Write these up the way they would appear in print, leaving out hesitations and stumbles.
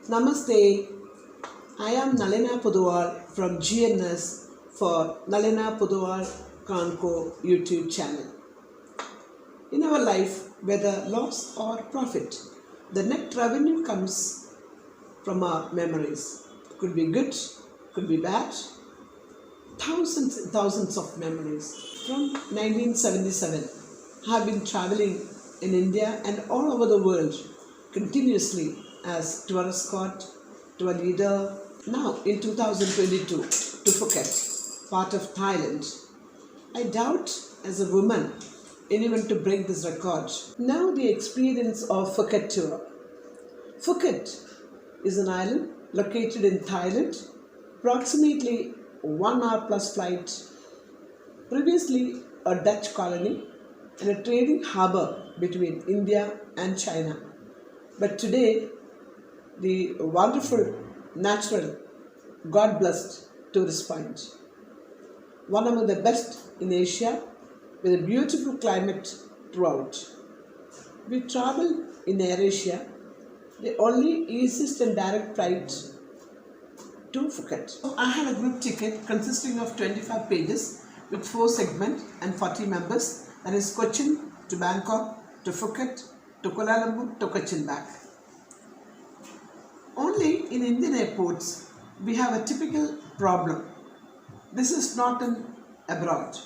Namaste, I am Nalina Pudwal from GNS for Nalina Pudwal Kanko YouTube channel. In our life, whether loss or profit, the net revenue comes from our memories. Could be good, could be bad. Thousands and thousands of memories. From 1977, I have been traveling in India and all over the world continuously as tour escort, tour leader. Now in 2022 to Phuket, part of Thailand. I doubt as a woman anyone to break this record. Now the experience of Phuket tour. Phuket is an island located in Thailand, approximately 1 hour plus flight. Previously a Dutch colony and a trading harbour between India and China. But today the wonderful, natural, God-blessed tourist point. One among the best in Asia with a beautiful climate throughout. We travel in AirAsia, the only easiest and direct flight to Phuket. So I had a group ticket consisting of 25 pages with 4 segments and 40 members, that is Cochin to Bangkok to Phuket to Kuala Lumpur to Cochin back. Only in Indian airports we have a typical problem. This is not in abroad.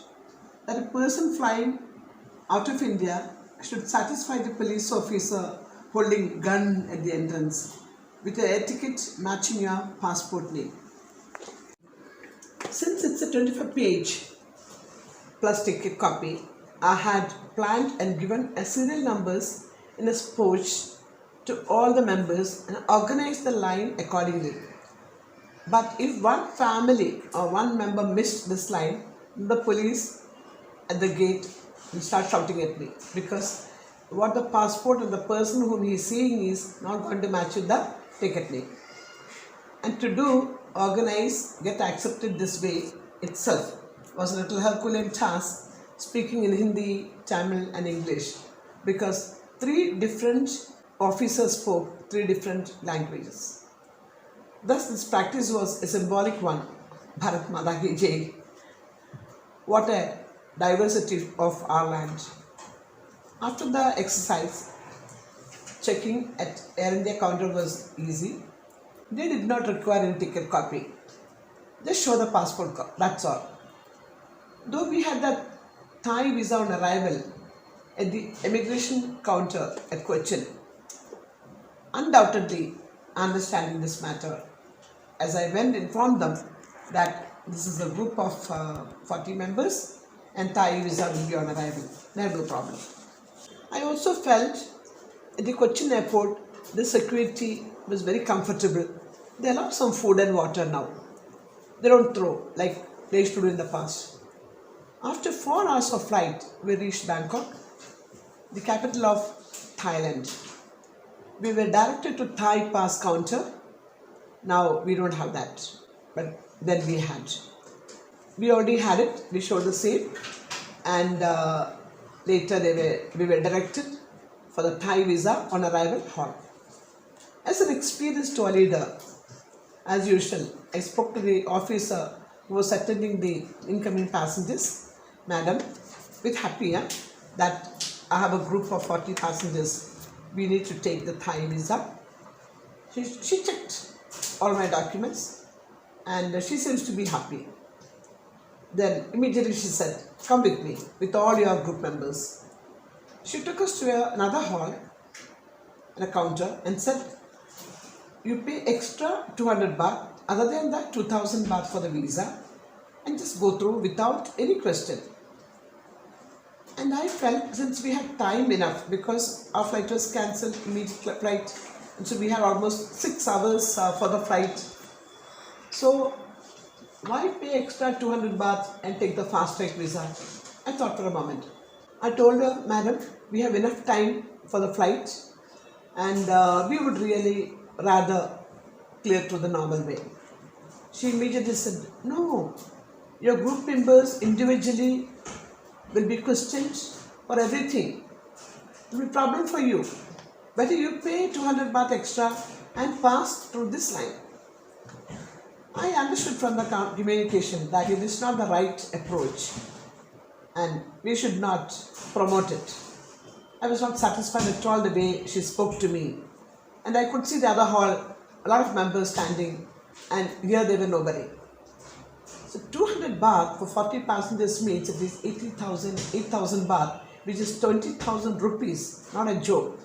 That a person flying out of India should satisfy the police officer holding gun at the entrance with an air ticket matching your passport name. Since it's a 25-page plus ticket copy, I had planned and given a serial numbers in a pouch to all the members and organized the line accordingly. But if one family or one member missed this line, the police at the gate will start shouting at me, because what the passport of the person whom he is seeing is not going to match with the ticket name. And to organize, get accepted this way itself was a little Herculean task, speaking in Hindi, Tamil and English, because 3 different officers spoke 3 different languages. Thus this practice was a symbolic one. Bharat Mata Ki Jai. What a diversity of our land. After the exercise, checking at Air India counter was easy. They did not require any ticket copy. Just show the passport copy, that's all. Though we had the Thai visa on arrival at the immigration counter at Cochin, undoubtedly understanding this matter, as I went informed them that this is a group of 40 members and Thai visa will be on arrival. There no problem. I also felt at the Cochin airport the security was very comfortable. They allow some food and water now. They don't throw like they used to do in the past. After 4 hours of flight, we reached Bangkok, the capital of Thailand. We were directed to Thai pass counter. Now we don't have that, but then we had. We already had it. We showed the same, and later we were directed for the Thai visa on arrival hall. As an experienced tour leader, as usual, I spoke to the officer who was attending the incoming passengers. Madam, with happy that I have a group of 40 passengers. We need to take the Thai visa. She checked all my documents and she seems to be happy. Then immediately she said, come with me with all your group members. She took us to another hall and a counter and said, you pay extra 200 baht, other than that 2000 baht for the visa, and just go through without any question. And I felt, since we had time enough, because our flight was cancelled, immediate flight, and so we had almost 6 hours for the flight. So why pay extra 200 baht and take the fast track visa? I thought for a moment. I told her, madam, we have enough time for the flight and we would really rather clear through the normal way. She immediately said, no, your group members individually will be questioned for everything. It will be a problem for you. Better you pay 200 baht extra and pass through this line. I understood from the communication that it is not the right approach and we should not promote it. I was not satisfied at all the way she spoke to me. And I could see the other hall, a lot of members standing, and here they were nobody. So 200 baht for 40 passengers means it is 8,000 baht, which is 20,000 rupees, not a joke.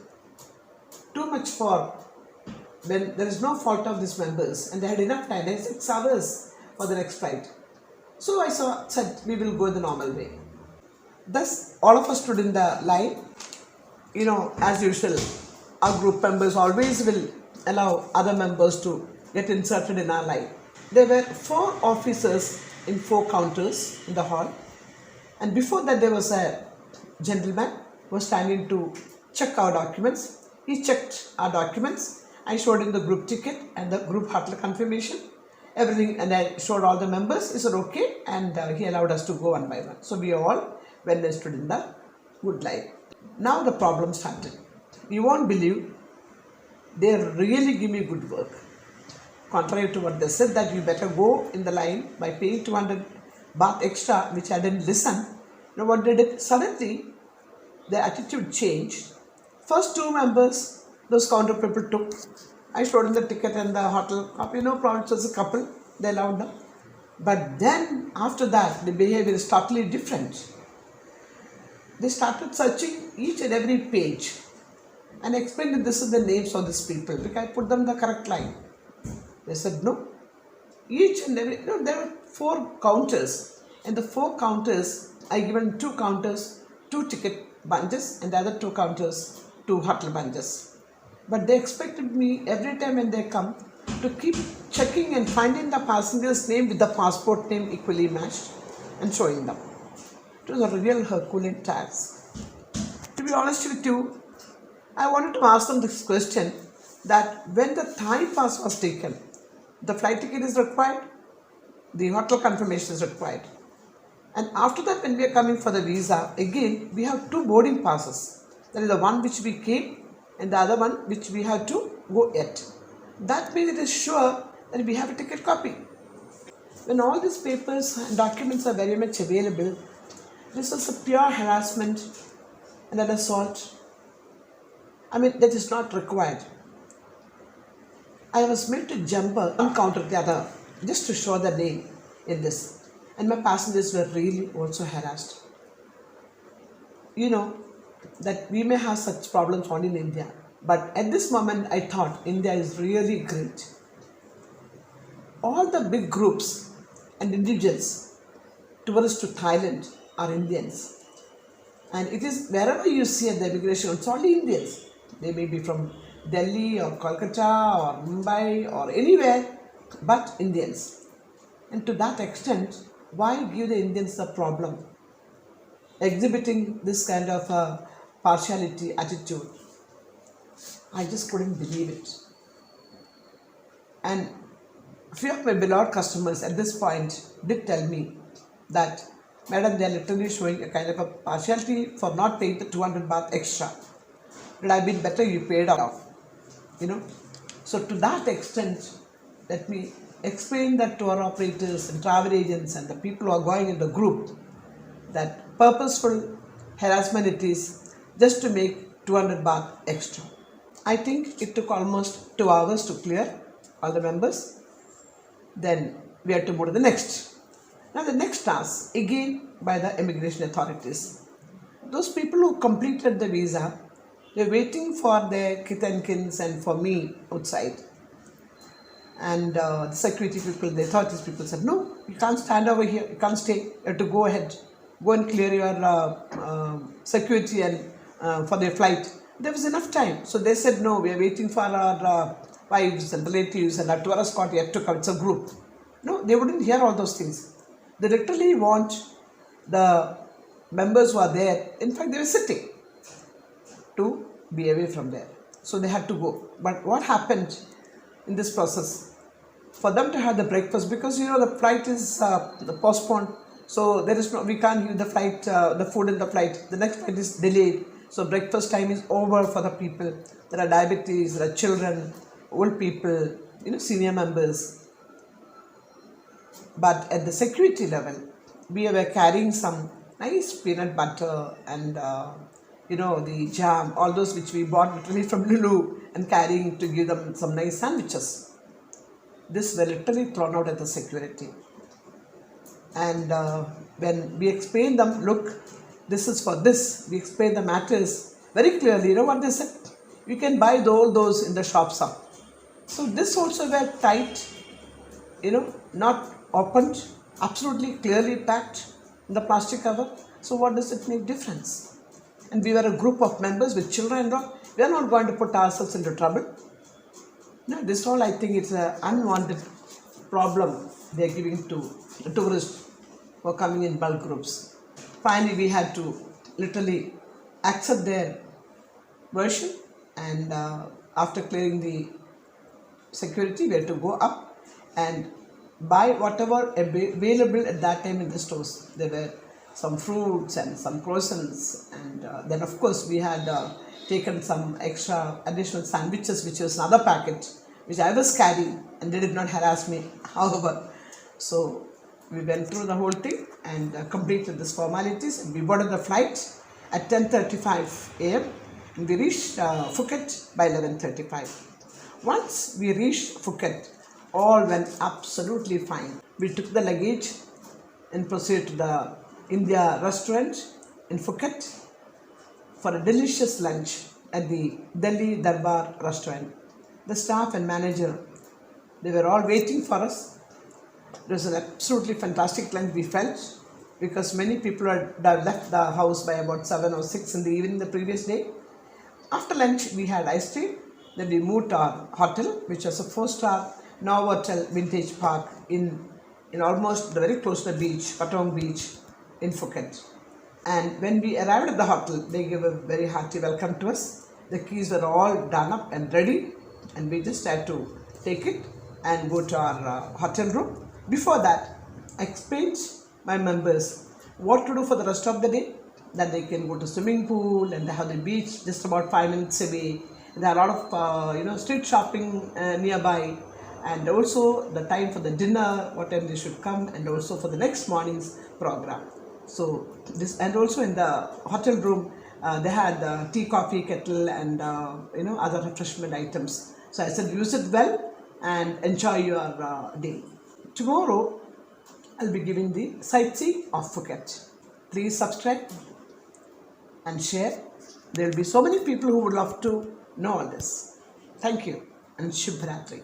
Too much for when there is no fault of these members and they had enough time, 6 hours for the next flight. So I said we will go the normal way. Thus, all of us stood in the line. As usual, our group members always will allow other members to get inserted in our line. There were 4 officers in 4 counters in the hall, and before that there was a gentleman who was standing to check our documents. He checked our documents. I showed him the group ticket and the group hotel confirmation, everything, and I showed all the members. He said okay, and he allowed us to go one by one. So we all went and stood in the good line. Now the problem started. You won't believe, they really give me good work. Contrary to what they said that you better go in the line by paying 200 baht extra, which I didn't listen. What they did, suddenly their attitude changed. First 2 members, those counter people took. I showed them the ticket and the hotel copy, no problem, it was a couple, they allowed them. But then after that, the behavior is totally different. They started searching each and every page and explained that this is the names of these people, because I put them the correct line. They said no. Each and every, there were 4 counters, and the 4 counters, I given 2 counters, 2 ticket bunches, and the other 2 counters, 2 hotel bunches. But they expected me every time when they come to keep checking and finding the passenger's name with the passport name equally matched and showing them. It was a real Herculean task. To be honest with you, I wanted to ask them this question, that when the Thai pass was taken, the flight ticket is required, the hotel confirmation is required. And after that, when we are coming for the visa, again, we have 2 boarding passes. That is the one which we came and the other one which we have to go yet. That means it is sure that we have a ticket copy. When all these papers and documents are very much available, this is a pure harassment and an assault. That is not required. I was made to jump one counter the other just to show the name in this. And my passengers were really also harassed. That we may have such problems only in India. But at this moment, I thought India is really great. All the big groups and individuals, tourists to Thailand, are Indians. And it is wherever you see at the immigration, it's only Indians. They may be from Delhi or Kolkata or Mumbai or anywhere, but Indians. And to that extent, why give the Indians the problem? Exhibiting this kind of partiality attitude. I just couldn't believe it. And few of my beloved customers at this point did tell me that, Madam, they are literally showing a kind of a partiality for not paying the 200 baht extra. It would have been better you paid off. So to that extent, let me explain that to our operators and travel agents and the people who are going in the group, that purposeful harassment it is just to make 200 baht extra. I think it took almost 2 hours to clear all the members. Then we had to move to the next. Now the next task, again by the immigration authorities. Those people who completed the visa, they were waiting for their kith and kins and for me outside. And the security people, the authorities people said, no, you can't stand over here, you can't stay, you have to go ahead. Go and clear your security and for their flight. There was enough time. So they said, no, we are waiting for our wives and relatives and our tour escort yet to come. It's a group. No, they wouldn't hear all those things. They literally want the members who are there, in fact they were sitting, to be away from there. So they had to go. But what happened in this process? For them to have the breakfast, because the flight is postponed, so there is no, we can't use the flight, the food in the flight. The next flight is delayed. So breakfast time is over for the people. There are diabetes, there are children, old people, senior members. But at the security level, we were carrying some nice peanut butter and the jam, all those which we bought literally from Lulu, and carrying to give them some nice sandwiches. This were literally thrown out at the security. And when we explain them, look, this is for this, we explain the matters very clearly. You know what they said? You can buy all those in the shops up. So this also were tight, not opened, absolutely clearly packed in the plastic cover. So what does it make difference? And we were a group of members with children and all. We are not going to put ourselves into trouble. No, this all I think it's an unwanted problem they are giving to the tourists who are coming in bulk groups. Finally, we had to literally accept their version, and after clearing the security, we had to go up and buy whatever available at that time in the stores. There were some fruits and some croissants, and then of course we had taken some extra additional sandwiches, which was another packet which I was carrying, and they did not harass me, however. So we went through the whole thing and completed these formalities, and we boarded the flight at 10:35 a.m. and we reached Phuket by 11:35. Once we reached Phuket, all went absolutely fine. We took the luggage and proceeded to the India restaurant in Phuket for a delicious lunch at the Delhi Darbar restaurant. The staff and manager, they were all waiting for us. It was an absolutely fantastic lunch, we felt, because many people had left the house by about 7 or 6 in the evening the previous day. After lunch, we had ice cream. Then we moved to our hotel, which was a 4-star Novotel Vintage Park in almost very close to the beach, Patong Beach in Phuket. And when we arrived at the hotel, they gave a very hearty welcome to us. The keys were all done up and ready, and we just had to take it and go to our hotel room. Before that, I explained my members what to do for the rest of the day, that they can go to swimming pool and they have the beach just about 5 minutes away. There are a lot of street shopping nearby, and also the time for the dinner, what time they should come, and also for the next morning's program. So this, and also in the hotel room, they had tea, coffee, kettle, and other refreshment items. So I said, use it well and enjoy your day. Tomorrow, I'll be giving the sightseeing of Phuket. Please subscribe and share. There will be so many people who would love to know all this. Thank you and Shubh Ratri.